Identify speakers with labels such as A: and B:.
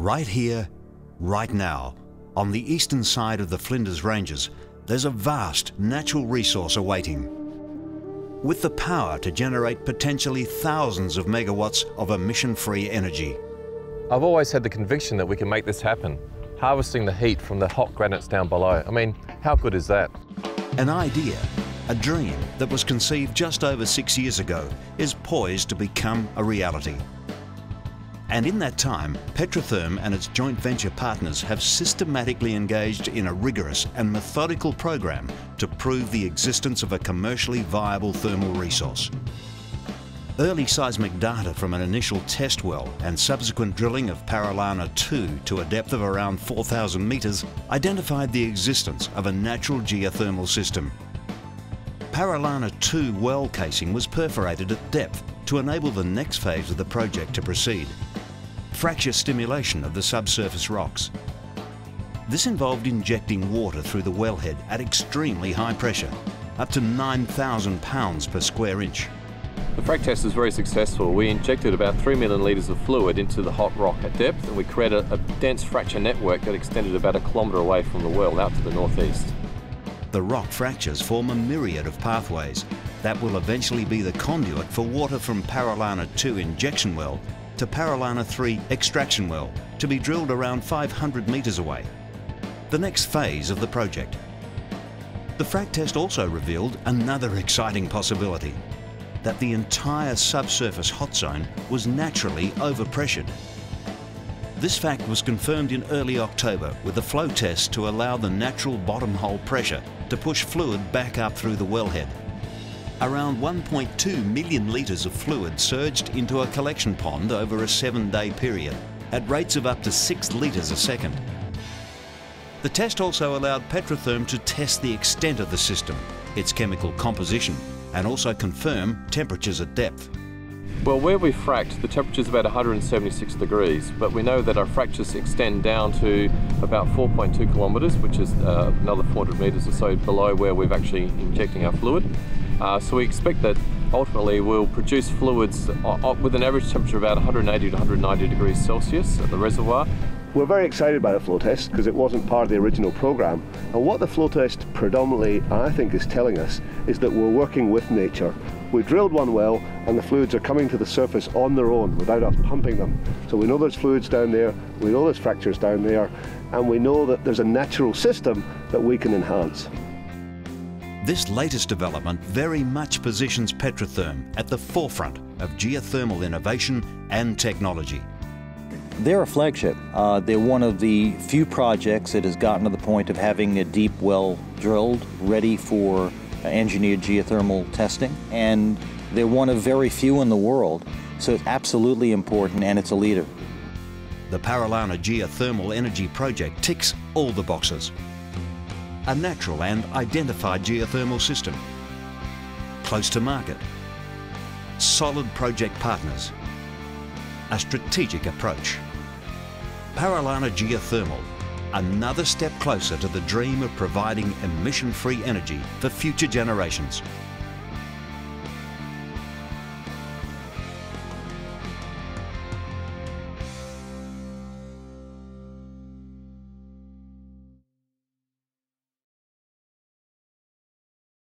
A: Right here, right now, on the eastern side of the Flinders Ranges, there's a vast natural resource awaiting. With the power to generate potentially thousands of megawatts of emission-free energy.
B: I've always had the conviction that we can make this happen, harvesting the heat from the hot granites down below. I mean, how good is that?
A: An idea, a dream that was conceived just over 6 years ago is poised to become a reality. And in that time, Petratherm and its joint venture partners have systematically engaged in a rigorous and methodical program to prove the existence of a commercially viable thermal resource. Early seismic data from an initial test well and subsequent drilling of Paralana 2 to a depth of around 4,000 metres identified the existence of a natural geothermal system. Paralana 2 well casing was perforated at depth to enable the next phase of the project to proceed. Fracture stimulation of the subsurface rocks. This involved injecting water through the wellhead at extremely high pressure, up to 9,000 pounds per square inch.
B: The frac test is very successful. We injected about 3 million litres of fluid into the hot rock at depth, and we created a dense fracture network that extended about 1 kilometre away from the well out to the northeast.
A: The rock fractures form a myriad of pathways that will eventually be the conduit for water from Paralana 2 injection well to Paralana 3 extraction well, to be drilled around 500 metres away. The next phase of the project. The frac test also revealed another exciting possibility, that the entire subsurface hot zone was naturally overpressured. This fact was confirmed in early October with a flow test to allow the natural bottom hole pressure to push fluid back up through the wellhead. Around 1.2 million litres of fluid surged into a collection pond over a 7-day period at rates of up to 6 litres a second. The test also allowed Petratherm to test the extent of the system, its chemical composition, and also confirm temperatures at depth.
B: Well, where we fracked, the temperature's about 176 degrees, but we know that our fractures extend down to about 4.2 kilometres, which is another 400 metres or so below where we're actually injecting our fluid. So we expect that ultimately we'll produce fluids with an average temperature of about 180 to 190 degrees Celsius at the reservoir.
C: We're very excited by the flow test because it wasn't part of the original program. And what the flow test predominantly, I think, is telling us is that we're working with nature. We drilled one well and the fluids are coming to the surface on their own without us pumping them. So we know there's fluids down there, we know there's fractures down there, and we know that there's a natural system that we can enhance.
A: This latest development very much positions Petratherm at the forefront of geothermal innovation and technology.
D: They're a flagship. They're one of the few projects that has gotten to the point of having a deep well drilled, ready for engineered geothermal testing, and they're one of very few in the world, so it's absolutely important, and it's a leader.
A: The Paralana Geothermal Energy Project ticks all the boxes. A natural and identified geothermal system, close to market, solid project partners, a strategic approach. Paralana Geothermal, another step closer to the dream of providing emission-free energy for future generations.